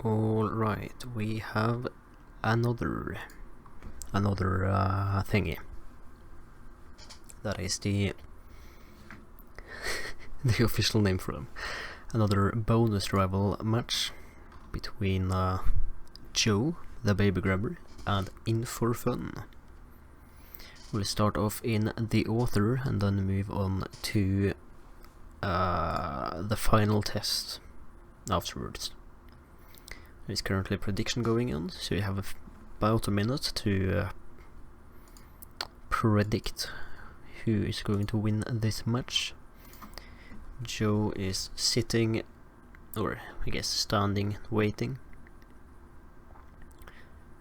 Alright, we have another thingy. That is the the official name for them. Another bonus rival match between JoeTheBabyGrabber and In4Fun. We'll start off in the author and then move on to the final test afterwards. There's currently a prediction going on, so you have about a minute to predict who is going to win this match. Joe is sitting, or I guess standing, waiting.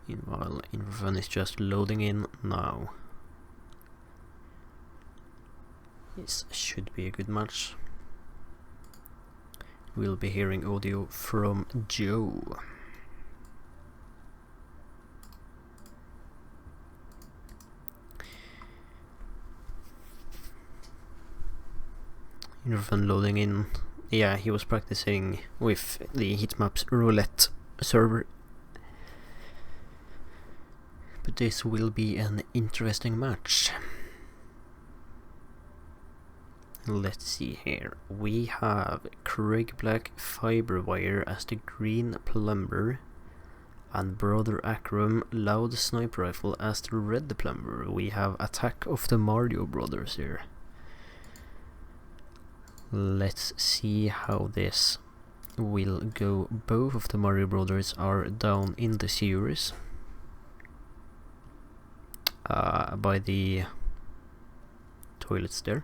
Meanwhile, In4Fun is just loading in now. This should be a good match. We'll be hearing audio from Joe. In4Fun loading in. Yeah, he was practicing with the Hitmaps roulette server. But this will be an interesting match. Let's see here. We have Craig Black Fiberwire as the green plumber and Brother Akram Loud Sniper Rifle as the red plumber. We have Attack of the Mario Brothers here. Let's see how this will go. Both of the Mario Brothers are down in the sewers by the toilets there.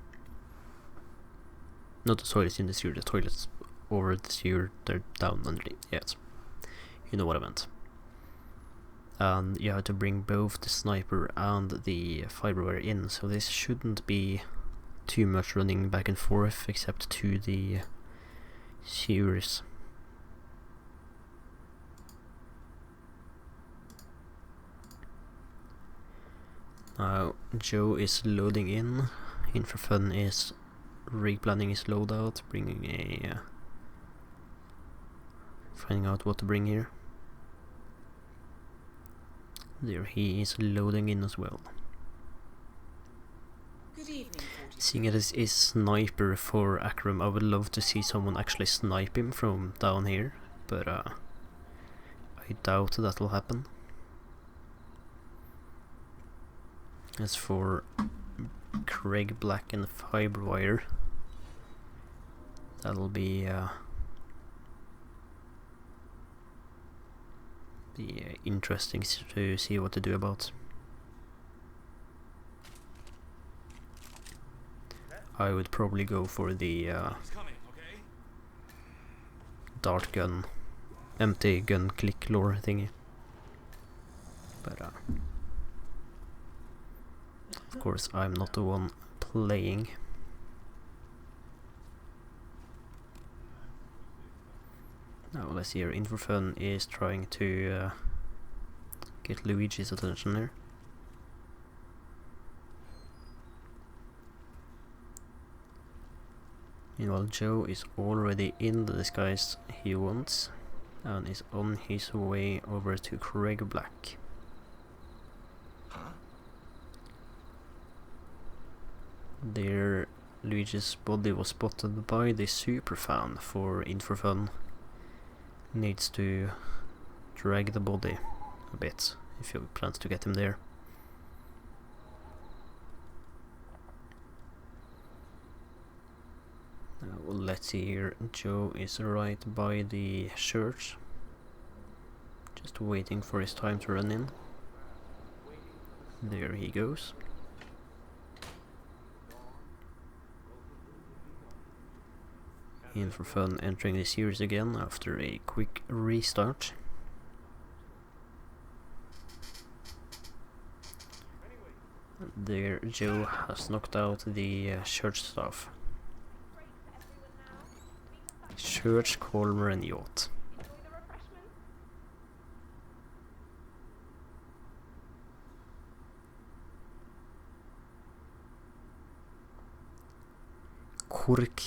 Not the toilets in the sewer, the toilets over the sewer, they're down underneath. Yes, you know what I meant. And you have to bring both the sniper and the fiberwire in, so this shouldn't be too much running back and forth except to the sewers. Now Joe is loading in. In4Fun is replanning his loadout, bringing a finding out what to bring here. There he is loading in as well. Good evening. Seeing it is sniper for Akram, I would love to see someone actually snipe him from down here, but I doubt that will happen. As for Craig Black and Fiberwire, that'll be interesting to see what to do about. I would probably go for the dart gun, empty gun click lore thingy, but of course I'm not the one playing. Now let's see here, In4Fun is trying to get Luigi's attention here. Meanwhile Joe is already in the disguise he wants and is on his way over to Craig Black. There, Luigi's body was spotted by the superfan for In4Fun. Needs to drag the body a bit if he plans to get him there. Well, let's see here. Joe is right by the church, just waiting for his time to run in. There he goes. In4Fun entering the series again after a quick restart. There Joe has knocked out the church staff. Church, Colmer and Yacht. Kork,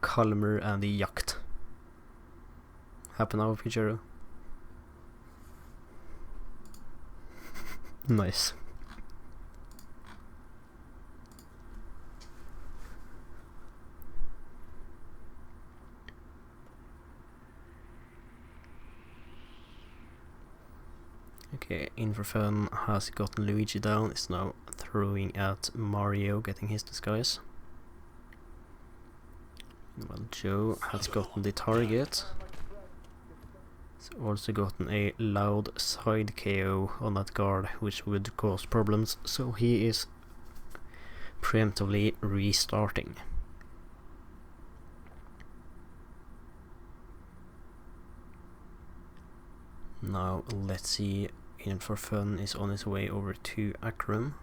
Kalmer and the Jakt. Happen now, Pijero. Nice. Okay, In4Fun has gotten Luigi down, is now throwing at Mario, getting his disguise. Well, Joe has gotten the target. He's also gotten a loud side KO on that guard, which would cause problems, so he is preemptively restarting. Now let's see, In4Fun is on his way over to Akram.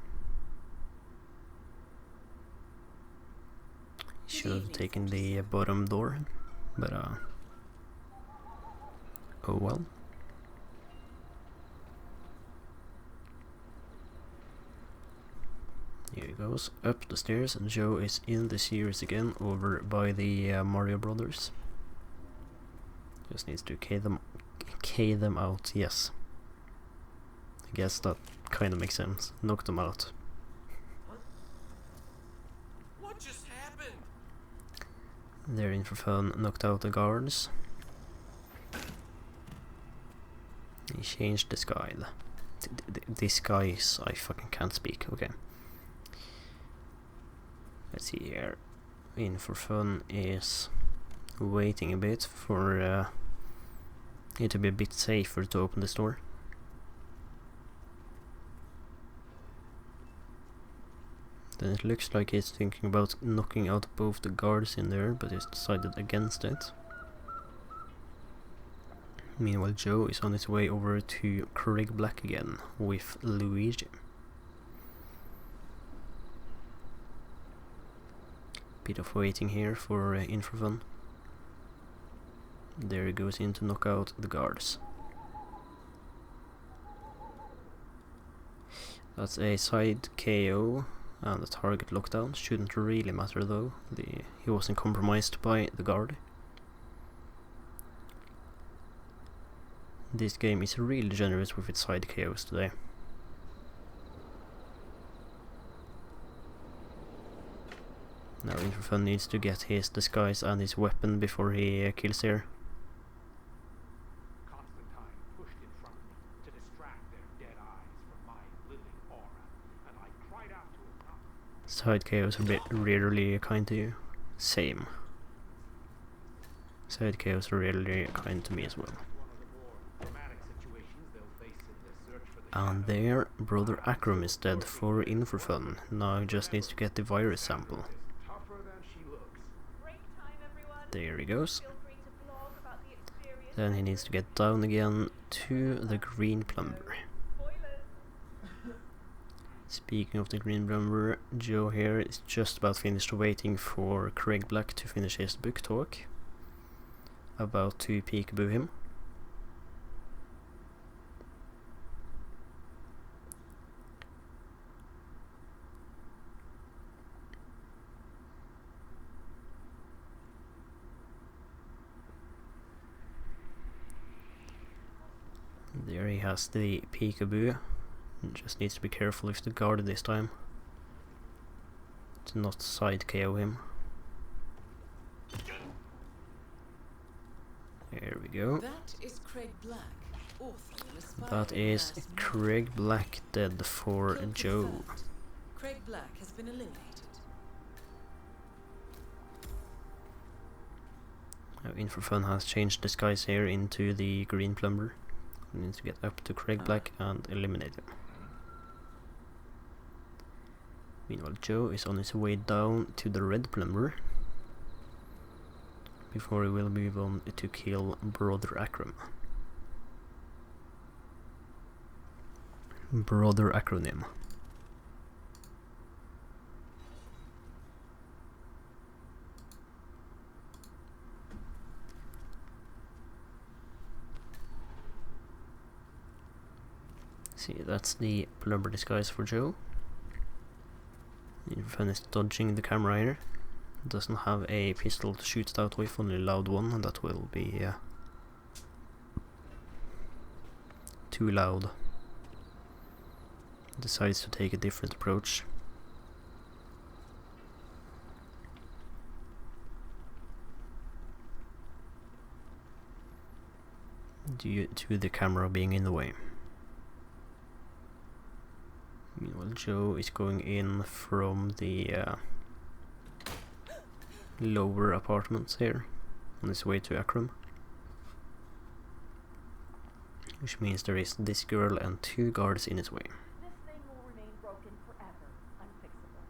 He should have taken the bottom door, but oh well. Here he goes, up the stairs, and Joe is in the series again, over by the Mario Brothers. Just needs to K them out, yes. I guess that kind of makes sense. Knock them out. What just happened? They're In4Fun, knocked out the guards. He changed the sky. Disguise, I fucking can't speak, okay. Let's see here. In4Fun is waiting a bit for it to be a bit safer to open this door. Then it looks like he's thinking about knocking out both the guards in there, but he's decided against it. Meanwhile, Joe is on his way over to Craig Black again with Luigi. Bit of waiting here for In4Fun. There he goes in to knock out the guards. That's a side KO and the target lockdown. Shouldn't really matter though. He wasn't compromised by the guard. This game is really generous with its side KOs today. Now In4Fun needs to get his disguise and his weapon before he kills here. Side KOs are rarely kind to you. Same. Side KOs are rarely kind to me as well. And there, Brother Akram is dead for In4Fun. Now he just needs to get the virus sample. There he goes. Then he needs to get down again to the Green Plumber. Speaking of the Green Plumber, Joe here is just about finished waiting for Craig Black to finish his book talk. About to peekaboo him. There he has the peekaboo. Just needs to be careful with the guard this time. To not side KO him. There we go. That is Craig Black. That is Craig Black dead for Joe. Craig Black has been eliminated. Now In4Fun has changed disguise here into the Green Plumber. We need to get up to Craig Black and eliminate him. Meanwhile, Joe is on his way down to the Red Plumber before he will move on to kill Brother Akram. Brother acronym. See, that's the plumber disguise for Joe. In4Fun is dodging the camera here. Doesn't have a pistol to shoot it out with, only a loud one, and that will be too loud. decides to take a different approach. Due to the camera being in the way. Meanwhile, Joe is going in from the lower apartments here on his way to Akram. Which means there is this girl and 2 guards in his way. This thing will remain broken forever, unfixable.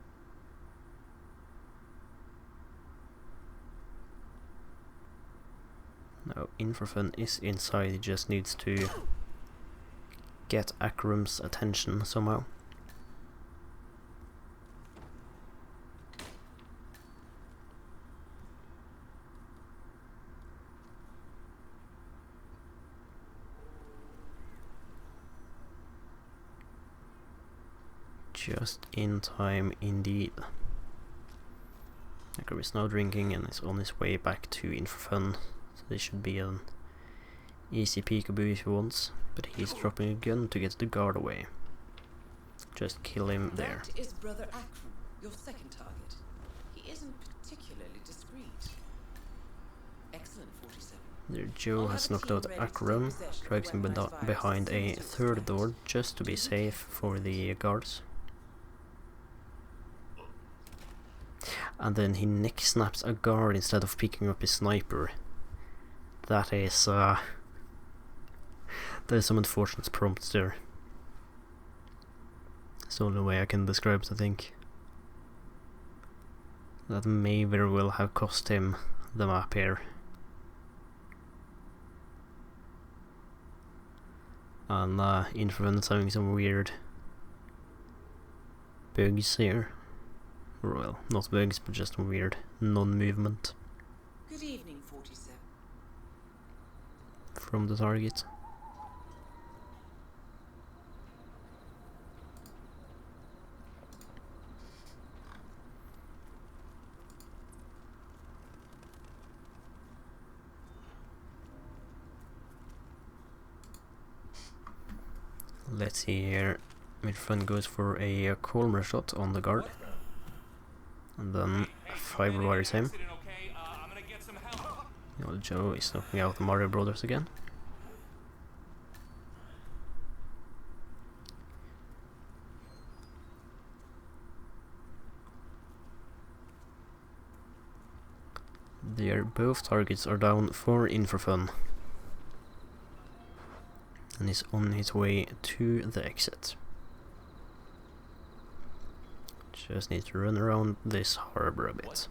Now, In4Fun is inside, he just needs to get Akram's attention somehow. Just in time indeed. Akram is now drinking and is on his way back to In4Fun, so this should be an easy peekaboo if he wants, but he's dropping a gun to get the guard away. Just kill him there. That is Brother Akram, your second target. He isn't particularly discreet. Excellent, 47. There, Joe has knocked out Akram, drags him behind a 3rd door just to be safe for the guards. And then he neck snaps a guard instead of picking up his sniper. There's some unfortunate prompts there. It's the only way I can describe it, I think. That may very well have cost him the map here. And In4Fun is having some weird bugs here. Well, not bugs, but just weird non-movement Good evening, 47. from the target. Let's see here. In4Fun goes for a Colmer shot on the guard. And then fiber wires him. Well, Joe is knocking out the Mario Brothers again. Both targets are down for In4Fun. And he's on his way to the exit. Just need to run around this harbor a bit.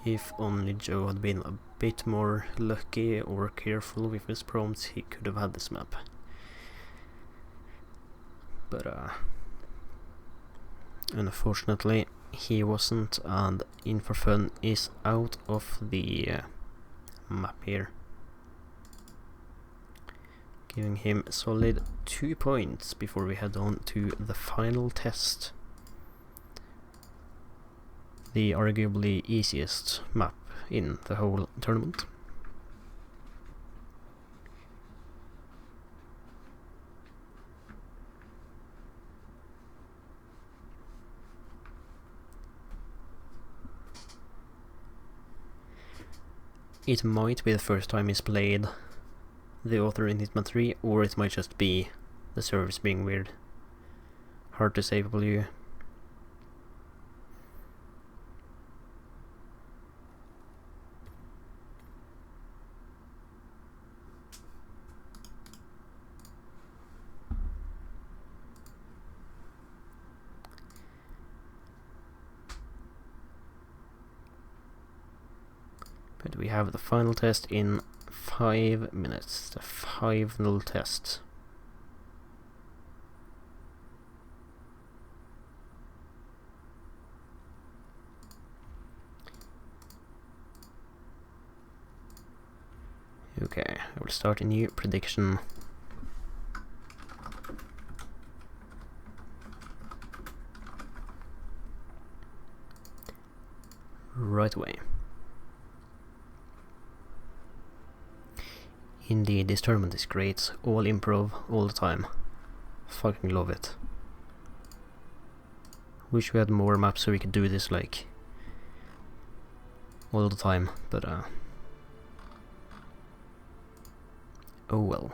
If only Joe had been a bit more lucky or careful with his prompts, he could have had this map. But unfortunately he wasn't, and In4Fun is out of the map here. Giving him solid 2 points before we head on to the final test. The arguably easiest map in the whole tournament. It might be the first time he's played the author in Hitman 3, or it might just be the servers being weird. Hard to say, probably. But we have the final test in 5 minutes, the final test. Okay, I will start a new prediction. Right away. Indeed, this tournament is great. All improv, all the time. Fucking love it. Wish we had more maps so we could do this like all the time, but oh well.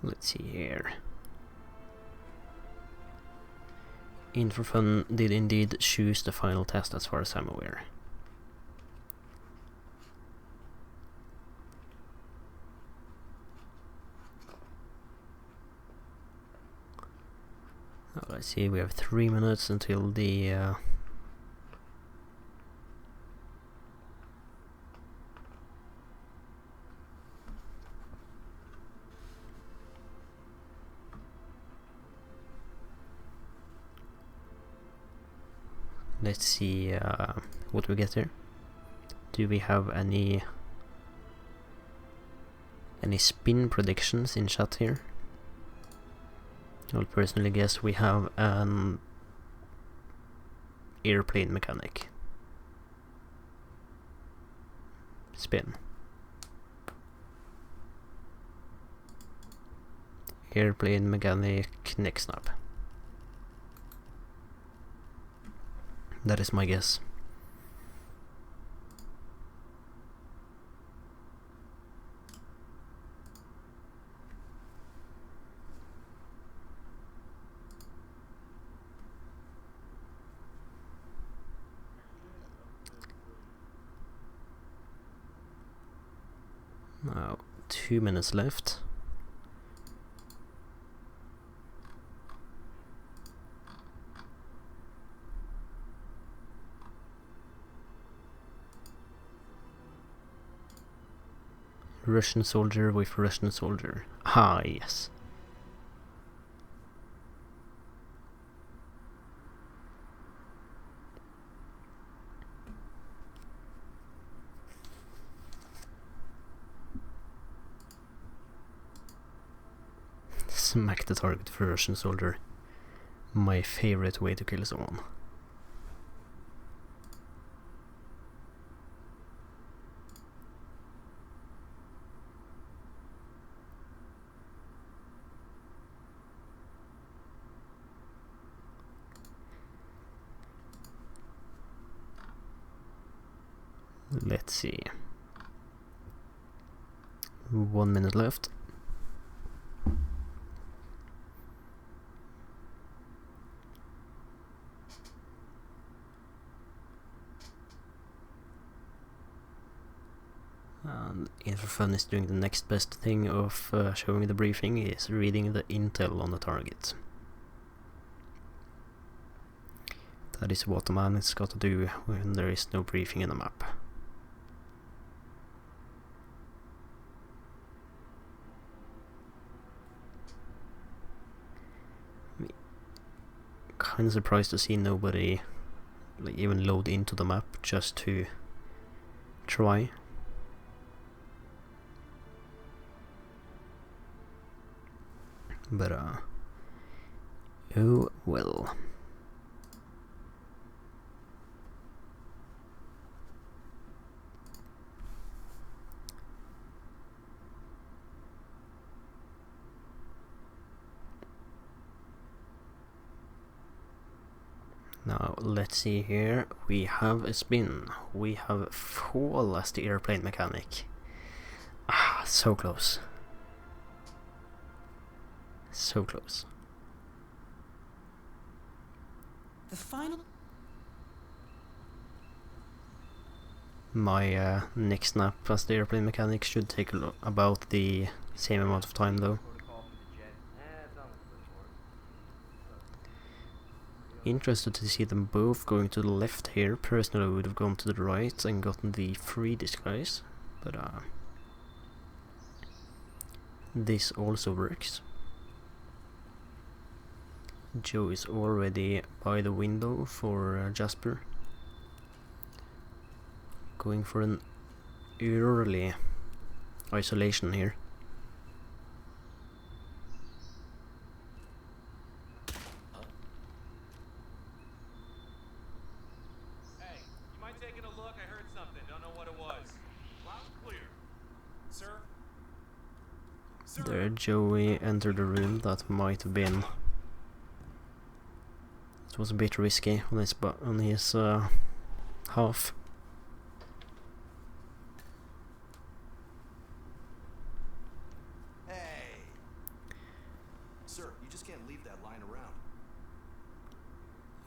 Let's see here. In4Fun did indeed choose the final test as far as I'm aware. Oh, let's see, we have 3 minutes until the let's see what we get there. Do we have any spin predictions in chat here? I'll personally guess we have an airplane mechanic. Spin. Airplane mechanic neck snap. That is my guess. Now, 2 minutes left. Russian soldier with Russian soldier. Ah, yes. Smack the target for Russian soldier. My favorite way to kill someone. Let's see. 1 minute left. And In4Fun is doing the next best thing of showing the briefing, is reading the intel on the target. That is what a man has got to do when there is no briefing in a map. Kind of surprised to see nobody like even load into the map just to try. But oh well. Now let's see here. We have a spin. We have Fall as the airplane mechanic. Ah, so close. So close. The final. My next snap as the airplane mechanic should take about the same amount of time though. Interested to see them both going to the left here. Personally I would have gone to the right and gotten the free disguise, but this also works. Joe is already by the window for Jasper. Going for an early isolation here. Hey, you mind taking a look? I heard something. Don't know what it was. Loud and clear. Sir? Sir? There, Joey entered the room. That might have been. It was a bit risky on his half. Hey! Sir, you just can't leave that lying around.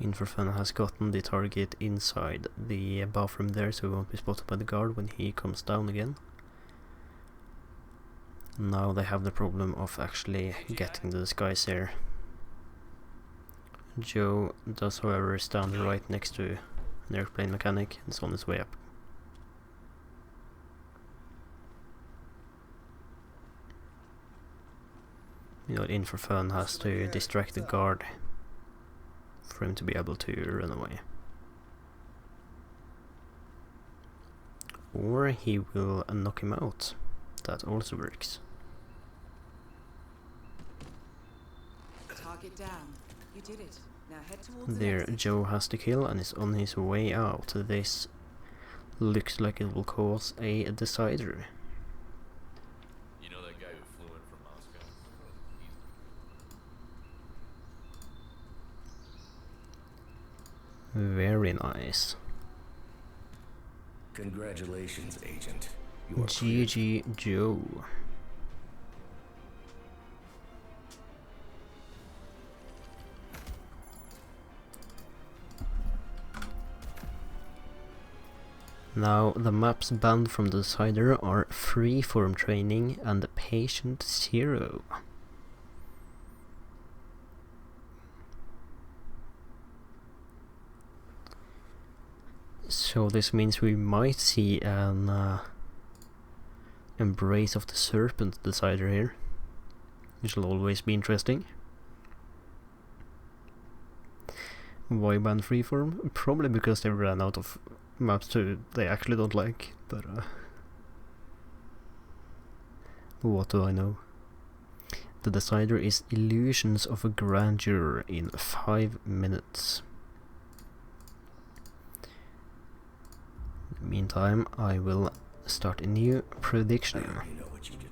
In4Fun has gotten the target inside the bathroom there, so he won't be spotted by the guard when he comes down again. Now they have the problem of actually getting the disguise here. Joe does, however, stand right next to an airplane mechanic and is on his way up. You know, In4Fun has to distract the guard for him to be able to run away. Or he will knock him out. That also works. Target down. You did it. Now head towards the There, exit. Joe has to kill and is on his way out. This looks like it will cause a decider. You know that guy who flew in from Moscow? Very nice. Congratulations, Agent. You are cleared. GG Joe. Now, the maps banned from the decider are Freeform Training and Patient Zero. So this means we might see an Embrace of the Serpent decider here, which will always be interesting. Why ban Freeform? Probably because they ran out of maps they actually don't like, but what do I know? The decider is Illusions of a Grandeur in 5 minutes. In the meantime, I will start a new prediction. I already know what you did.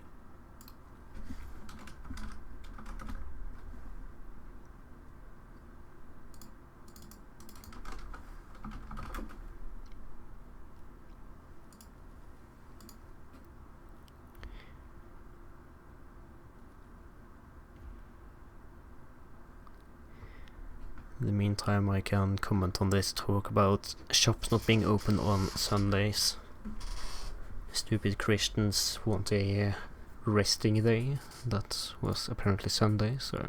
In the meantime, I can comment on this talk about shops not being open on Sundays. Stupid Christians want a resting day. That was apparently Sunday, so...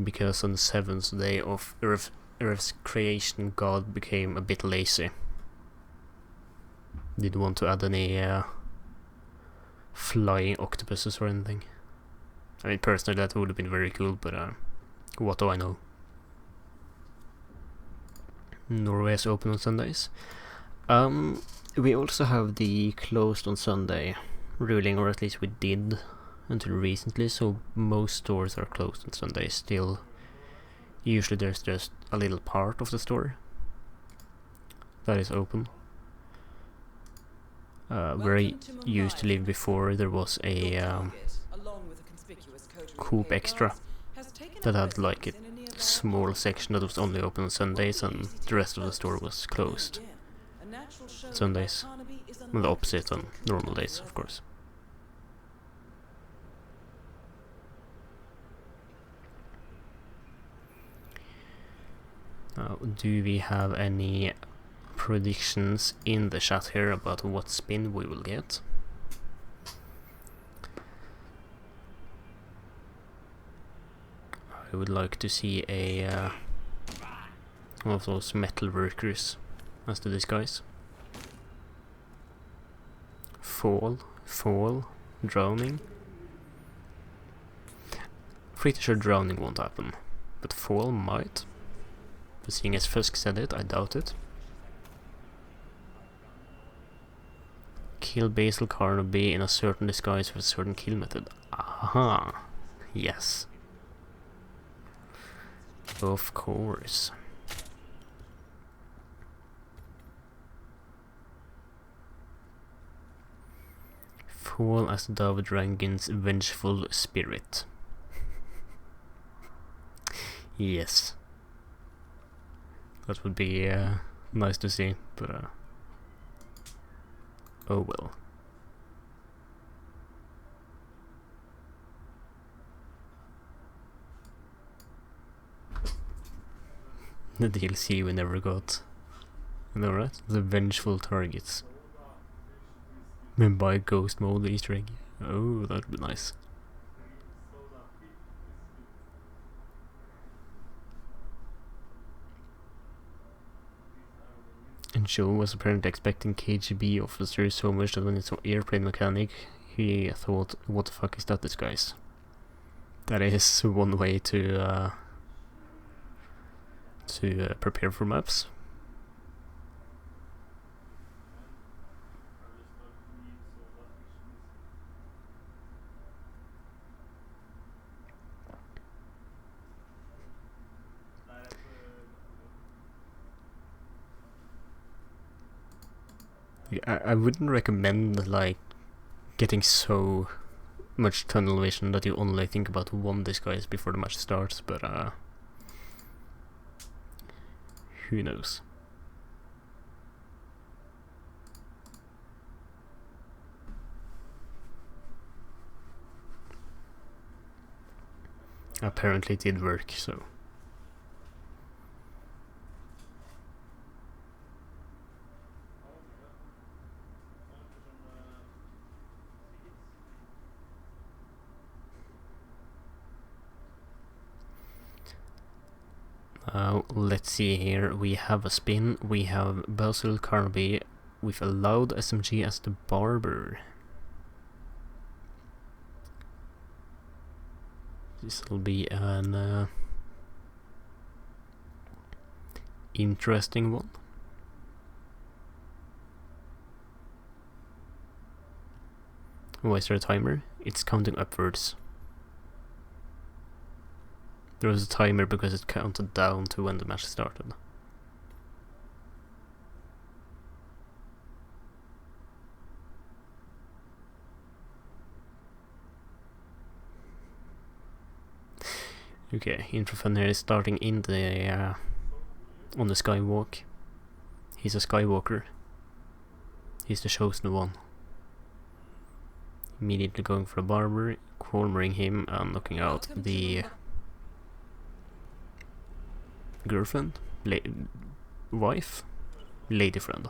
Because on the 7th day of Earth's creation, God became a bit lazy. Didn't want to add any flying octopuses or anything. I mean, personally that would have been very cool, but what do I know? Norway is open on Sundays. We also have the closed on Sunday ruling, or at least we did until recently, so most stores are closed on Sunday still. Usually there's just a little part of the store that is open. Where I used to live before, there was a Coop Extra that had like a small section that was only open on Sundays and the rest of the store was closed Sundays. Well, the opposite on normal days, of course. Do we have any predictions in the chat here about what spin we will get? I would like to see a one of those metal workers as the disguise. Fall, drowning. pretty sure drowning won't happen, but fall might. But seeing as Fusk said it, I doubt it. Kill Basil Carnaby in a certain disguise with a certain kill method. Aha! Yes. Of course. Fall as David Rankin's vengeful spirit. Yes. That would be nice to see, but oh well. The DLC we never got. Alright, the vengeful targets. And by ghost mode Easter egg. Oh, that'd be nice. And Joe was apparently expecting KGB officers so much that when it's an airplane mechanic, he thought, what the fuck is that disguise? That is one way to prepare for maps. I wouldn't recommend like getting so much tunnel vision that you only think about one disguise before the match starts, but who knows? Apparently it did work, so. Let's see here, we have a spin, we have Basil Carnaby with a loud SMG as the barber. This will be an interesting one. Why is there a timer? It's counting upwards. There was a timer because it counted down to when the match started. Okay, In4Fun here is starting in the on the skywalk. He's a skywalker. He's the chosen one. Immediately going for a barber, cornering him and knocking out the girlfriend, wife, lady friend.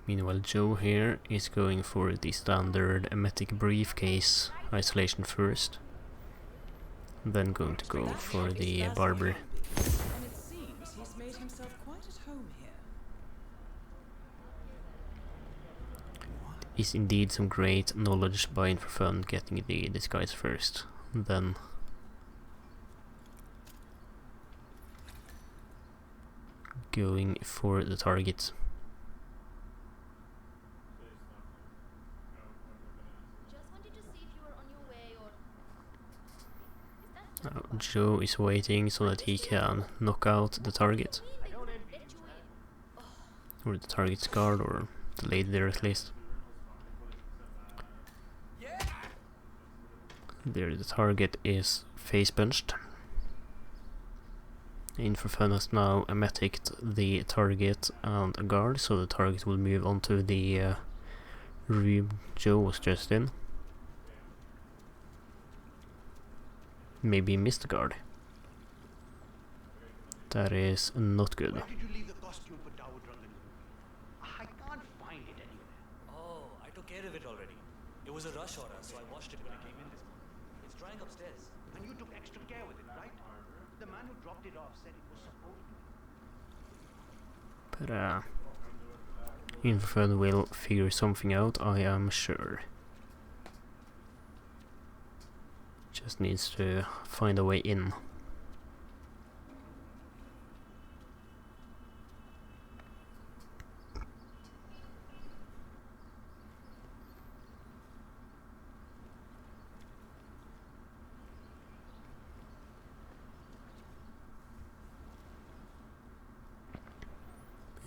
Meanwhile, Joe here is going for the standard emetic briefcase isolation first, then going to go for the barber. And it seems he's made himself quite at home here. Is indeed some great knowledge by In4Fun getting the disguise first, then going for the target. Joe is waiting so that he can knock out the target. Or the target's guard, or the lady there at least. There, the target is face punched. In4Fun has now emeticked the target and a guard, so the target will move onto the room Joe was just in. Maybe he missed the guard. That is not good. Where did you leave the costume for Dawood Rangan? I can't find it anywhere. Oh, I took care of it already. It was a rush order, so I washed it when I came in this morning. It's drying upstairs. And you took extra care with it, right? The man who dropped it off said it was supposed to be. But In4Fun will figure something out, I am sure. Just needs to find a way in.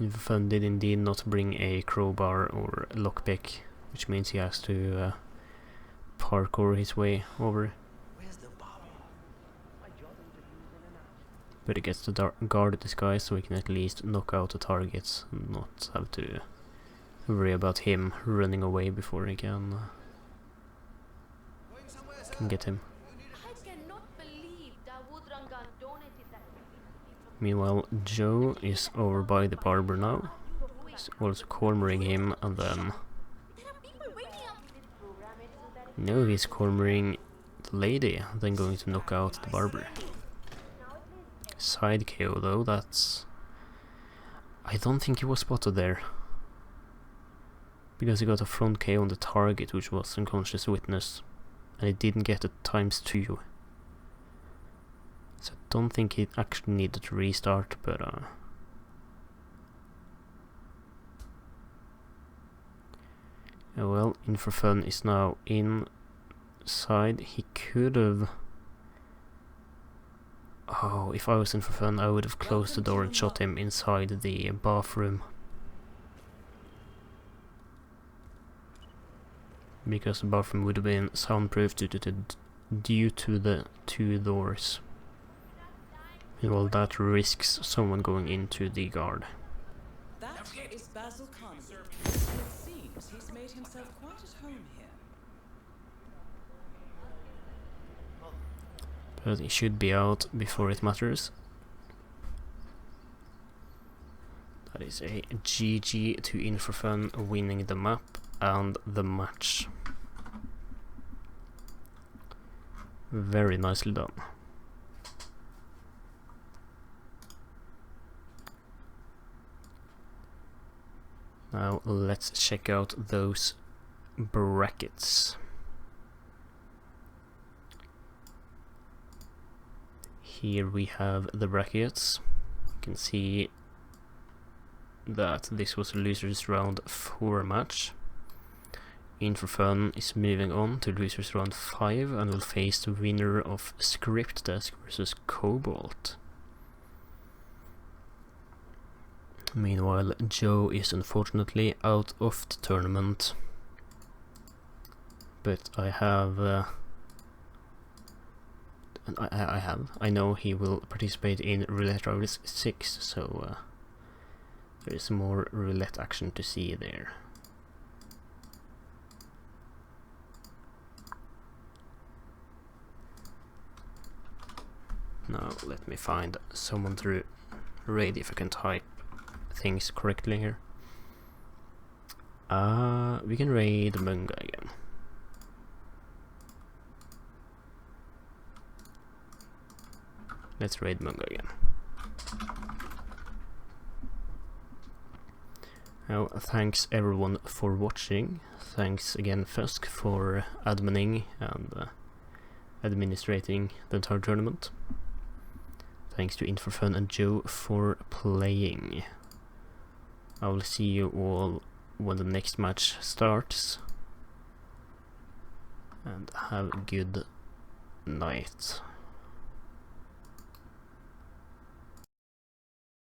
In4Fun did indeed not bring a crowbar or a lockpick, which means he has to parkour his way over. Where's the Bobby? But he gets to guard this guy so he can at least knock out the targets and not have to worry about him running away before he can get him. I cannot believe Dawood Rangan donated that. Meanwhile, Joe is over by the barber now. He's also cornering him, and then no, he's cornering the lady, then going to knock out the barber. Side KO though, that's... I don't think he was spotted there. Because he got a front KO on the target, which was unconscious witness. And he didn't get it ×2. So I don't think he actually needed to restart, but oh well, In4Fun is now inside. He could have... Oh, if I was In4Fun, I would have closed the door and shot him inside the bathroom. Because the bathroom would have been soundproof due to the 2 doors. Well, that risks someone going into the guard. That is Basil Carnaby. It seems he's made himself quite at home here. But he should be out before it matters. That is a GG to In4Fun, winning the map and the match. Very nicely done. Now let's check out those brackets. Here we have the brackets. You can see that this was a losers round 4 match. In4Fun is moving on to losers round 5 and will face the winner of Script Desk versus Cobalt. Meanwhile, Joe is unfortunately out of the tournament. But I know he will participate in Roulette Rivals 6, so there is more roulette action to see there. Now let me find someone to raid if I can type things correctly here. We can raid Munga again. Let's raid Munga again. Now, thanks everyone for watching. Thanks again Fusk for adminning and administrating the entire tournament. Thanks to In4Fun and Joe for playing. I will see you all when the next match starts. And have a good night.